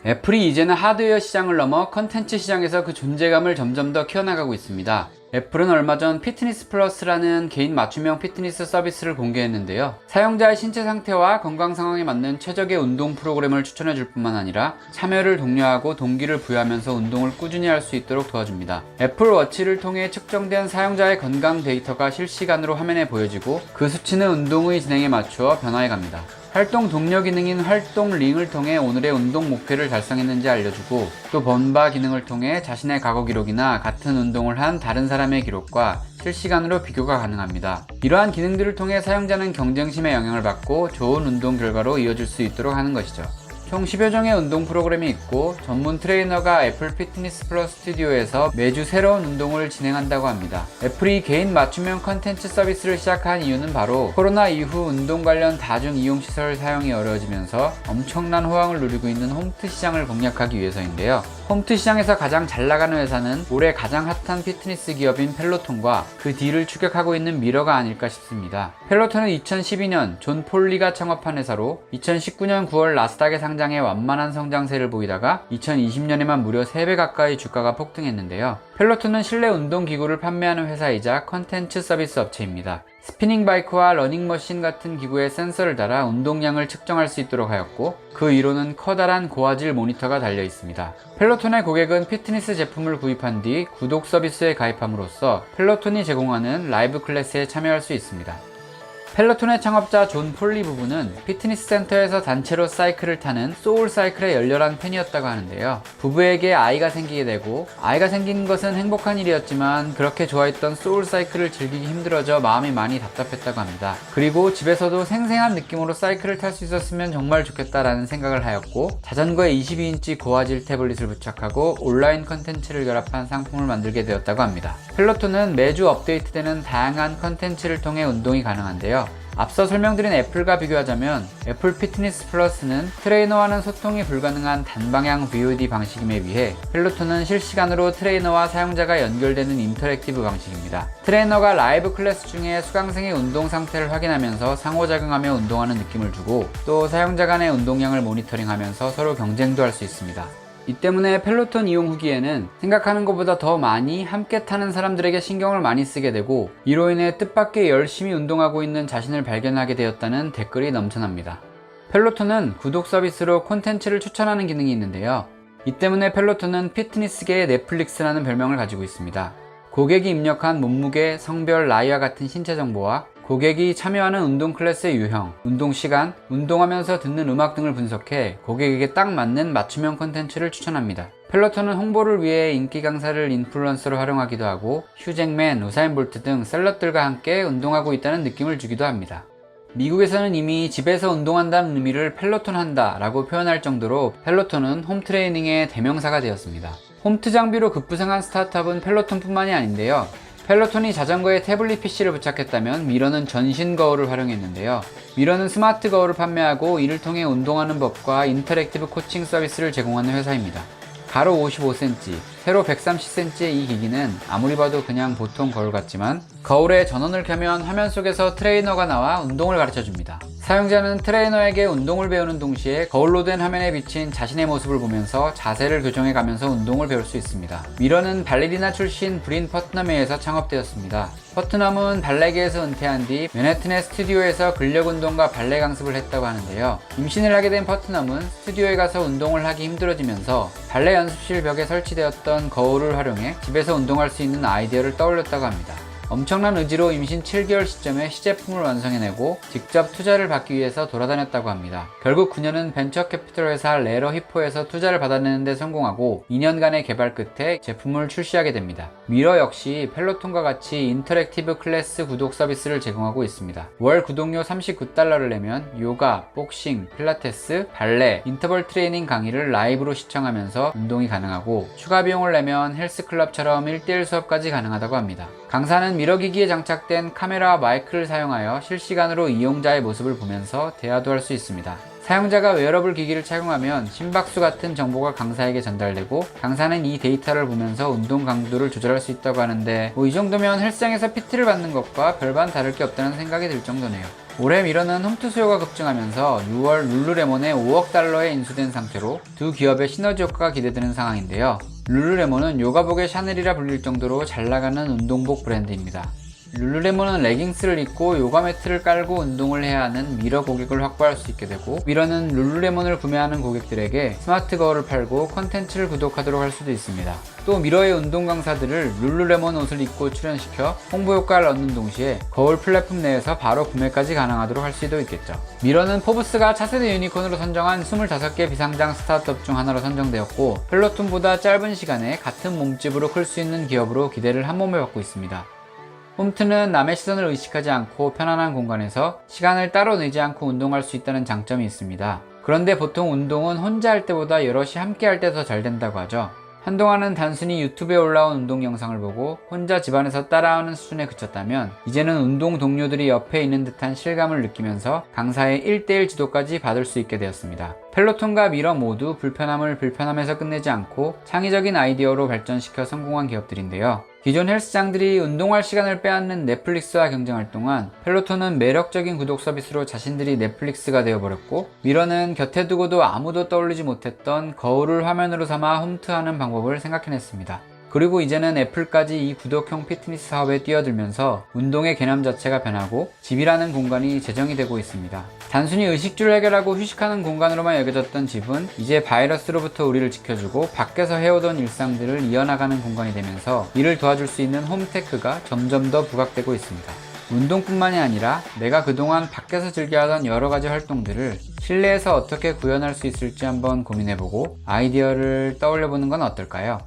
애플이 이제는 하드웨어 시장을 넘어 컨텐츠 시장에서 그 존재감을 점점 더 키워나가고 있습니다. 애플은 얼마 전 피트니스 플러스라는 개인 맞춤형 피트니스 서비스를 공개했는데요. 사용자의 신체 상태와 건강 상황에 맞는 최적의 운동 프로그램을 추천해 줄 뿐만 아니라 참여를 독려하고 동기를 부여하면서 운동을 꾸준히 할 수 있도록 도와줍니다. 애플 워치를 통해 측정된 사용자의 건강 데이터가 실시간으로 화면에 보여지고 그 수치는 운동의 진행에 맞추어 변화해 갑니다. 활동 독려 기능인 활동 링을 통해 오늘의 운동 목표를 달성했는지 알려주고, 또 번바 기능을 통해 자신의 과거 기록이나 같은 운동을 한 다른 사람의 기록과 실시간으로 비교가 가능합니다. 이러한 기능들을 통해 사용자는 경쟁심에 영향을 받고 좋은 운동 결과로 이어질 수 있도록 하는 것이죠. 총 10여 종의 운동 프로그램이 있고 전문 트레이너가 애플 피트니스 플러스 스튜디오에서 매주 새로운 운동을 진행한다고 합니다. 애플이 개인 맞춤형 컨텐츠 서비스를 시작한 이유는 바로 코로나 이후 운동 관련 다중 이용시설 사용이 어려워지면서 엄청난 호황을 누리고 있는 홈트 시장을 공략하기 위해서인데요. 홈트 시장에서 가장 잘 나가는 회사는 올해 가장 핫한 피트니스 기업인 펠로톤과 그 뒤를 추격하고 있는 미러가 아닐까 싶습니다. 펠로톤은 2012년 존 폴리가 창업한 회사로 2019년 9월 나스닥에 상장해 완만한 성장세를 보이다가 2020년에만 무려 3배 가까이 주가가 폭등했는데요. 펠로톤은 실내 운동기구를 판매하는 회사이자 컨텐츠 서비스 업체입니다. 스피닝 바이크와 러닝머신 같은 기구에 센서를 달아 운동량을 측정할 수 있도록 하였고, 그 위로는 커다란 고화질 모니터가 달려 있습니다. 펠로톤의 고객은 피트니스 제품을 구입한 뒤 구독 서비스에 가입함으로써 펠로톤이 제공하는 라이브 클래스에 참여할 수 있습니다. 펠로톤의 창업자 존 폴리 부부는 피트니스 센터에서 단체로 사이클을 타는 소울 사이클의 열렬한 팬이었다고 하는데요. 부부에게 아이가 생기게 되고, 아이가 생긴 것은 행복한 일이었지만 그렇게 좋아했던 소울 사이클을 즐기기 힘들어져 마음이 많이 답답했다고 합니다. 그리고 집에서도 생생한 느낌으로 사이클을 탈 수 있었으면 정말 좋겠다라는 생각을 하였고, 자전거에 22인치 고화질 태블릿을 부착하고 온라인 컨텐츠를 결합한 상품을 만들게 되었다고 합니다. 펠로톤은 매주 업데이트되는 다양한 컨텐츠를 통해 운동이 가능한데요. 앞서 설명드린 애플과 비교하자면 애플 피트니스 플러스는 트레이너와는 소통이 불가능한 단방향 VOD 방식임에 비해 펠로톤은 실시간으로 트레이너와 사용자가 연결되는 인터랙티브 방식입니다. 트레이너가 라이브 클래스 중에 수강생의 운동 상태를 확인하면서 상호작용하며 운동하는 느낌을 주고, 또 사용자 간의 운동량을 모니터링하면서 서로 경쟁도 할 수 있습니다. 이 때문에 펠로톤 이용 후기에는 생각하는 것보다 더 많이 함께 타는 사람들에게 신경을 많이 쓰게 되고, 이로 인해 뜻밖의 열심히 운동하고 있는 자신을 발견하게 되었다는 댓글이 넘쳐납니다. 펠로톤은 구독 서비스로 콘텐츠를 추천하는 기능이 있는데요. 이 때문에 펠로톤은 피트니스계의 넷플릭스라는 별명을 가지고 있습니다. 고객이 입력한 몸무게, 성별, 나이와 같은 신체 정보와 고객이 참여하는 운동 클래스의 유형, 운동 시간, 운동하면서 듣는 음악 등을 분석해 고객에게 딱 맞는 맞춤형 콘텐츠를 추천합니다. 펠로톤은 홍보를 위해 인기 강사를 인플루언서로 활용하기도 하고, 휴잭맨, 우사인 볼트 등 셀럽들과 함께 운동하고 있다는 느낌을 주기도 합니다. 미국에서는 이미 집에서 운동한다는 의미를 펠로톤 한다 라고 표현할 정도로 펠로톤은 홈트레이닝의 대명사가 되었습니다. 홈트 장비로 급부상한 스타트업은 펠로톤 뿐만이 아닌데요. 펠로톤이 자전거에 태블릿 PC를 부착했다면 미러는 전신 거울을 활용했는데요. 미러는 스마트 거울을 판매하고 이를 통해 운동하는 법과 인터랙티브 코칭 서비스를 제공하는 회사입니다. 가로 55cm, 세로 130cm의 이 기기는 아무리 봐도 그냥 보통 거울 같지만, 거울에 전원을 켜면 화면 속에서 트레이너가 나와 운동을 가르쳐줍니다. 사용자는 트레이너에게 운동을 배우는 동시에 거울로 된 화면에 비친 자신의 모습을 보면서 자세를 교정해 가면서 운동을 배울 수 있습니다. 미러는 발레리나 출신 브린 퍼트넘에서 창업되었습니다. 퍼트넘은 발레계에서 은퇴한 뒤 맨해튼의 스튜디오에서 근력 운동과 발레 강습을 했다고 하는데요. 임신을 하게 된 퍼트넘은 스튜디오에 가서 운동을 하기 힘들어지면서 발레 연습실 벽에 설치되었던 거울을 활용해 집에서 운동할 수 있는 아이디어를 떠올렸다고 합니다. 엄청난 의지로 임신 7개월 시점에 시제품을 완성해내고 직접 투자를 받기 위해서 돌아다녔다고 합니다. 결국 그녀는 벤처 캐피털 회사 레러 히포에서 투자를 받아내는 데 성공하고 2년간의 개발 끝에 제품을 출시하게 됩니다. 미러 역시 펠로톤과 같이 인터랙티브 클래스 구독 서비스를 제공하고 있습니다. 월 구독료 $39를 내면 요가, 복싱, 필라테스, 발레, 인터벌 트레이닝 강의를 라이브로 시청하면서 운동이 가능하고, 추가 비용을 내면 헬스클럽처럼 1:1 수업까지 가능하다고 합니다. 강사는 미러기기에 장착된 카메라와 마이크를 사용하여 실시간으로 이용자의 모습을 보면서 대화도 할 수 있습니다. 사용자가 웨어러블 기기를 착용하면 심박수 같은 정보가 강사에게 전달되고 강사는 이 데이터를 보면서 운동 강도를 조절할 수 있다고 하는데 이 정도면 헬스장에서 PT를 받는 것과 별반 다를 게 없다는 생각이 들 정도네요. 올해 미러는 홈트 수요가 급증하면서 6월 룰루레몬에 5억 달러에 인수된 상태로 두 기업의 시너지 효과가 기대되는 상황인데요. 룰루레몬은 요가복의 샤넬이라 불릴 정도로 잘 나가는 운동복 브랜드입니다. 룰루레몬은 레깅스를 입고 요가 매트를 깔고 운동을 해야 하는 미러 고객을 확보할 수 있게 되고, 미러는 룰루레몬을 구매하는 고객들에게 스마트 거울을 팔고 컨텐츠를 구독하도록 할 수도 있습니다. 또 미러의 운동 강사들을 룰루레몬 옷을 입고 출연시켜 홍보 효과를 얻는 동시에 거울 플랫폼 내에서 바로 구매까지 가능하도록 할 수도 있겠죠. 미러는 포브스가 차세대 유니콘으로 선정한 25개 비상장 스타트업 중 하나로 선정되었고, 펠로톤보다 짧은 시간에 같은 몸집으로 클 수 있는 기업으로 기대를 한몸에 받고 있습니다. 홈트는 남의 시선을 의식하지 않고 편안한 공간에서 시간을 따로 내지 않고 운동할 수 있다는 장점이 있습니다. 그런데 보통 운동은 혼자 할 때보다 여럿이 함께 할 때 더 잘 된다고 하죠. 한동안은 단순히 유튜브에 올라온 운동 영상을 보고 혼자 집안에서 따라하는 수준에 그쳤다면, 이제는 운동 동료들이 옆에 있는 듯한 실감을 느끼면서 강사의 1:1 지도까지 받을 수 있게 되었습니다. 펠로톤과 미러 모두 불편함을 불편함에서 끝내지 않고 창의적인 아이디어로 발전시켜 성공한 기업들인데요. 기존 헬스장들이 운동할 시간을 빼앗는 넷플릭스와 경쟁할 동안 펠로톤은 매력적인 구독 서비스로 자신들이 넷플릭스가 되어버렸고, 미러는 곁에 두고도 아무도 떠올리지 못했던 거울을 화면으로 삼아 홈트하는 방법을 생각해냈습니다. 그리고 이제는 애플까지 이 구독형 피트니스 사업에 뛰어들면서 운동의 개념 자체가 변하고 집이라는 공간이 재정이 되고 있습니다. 단순히 의식주를 해결하고 휴식하는 공간으로만 여겨졌던 집은 이제 바이러스로부터 우리를 지켜주고 밖에서 해오던 일상들을 이어나가는 공간이 되면서 이를 도와줄 수 있는 홈테크가 점점 더 부각되고 있습니다. 운동뿐만이 아니라 내가 그동안 밖에서 즐겨하던 여러가지 활동들을 실내에서 어떻게 구현할 수 있을지 한번 고민해보고 아이디어를 떠올려보는 건 어떨까요?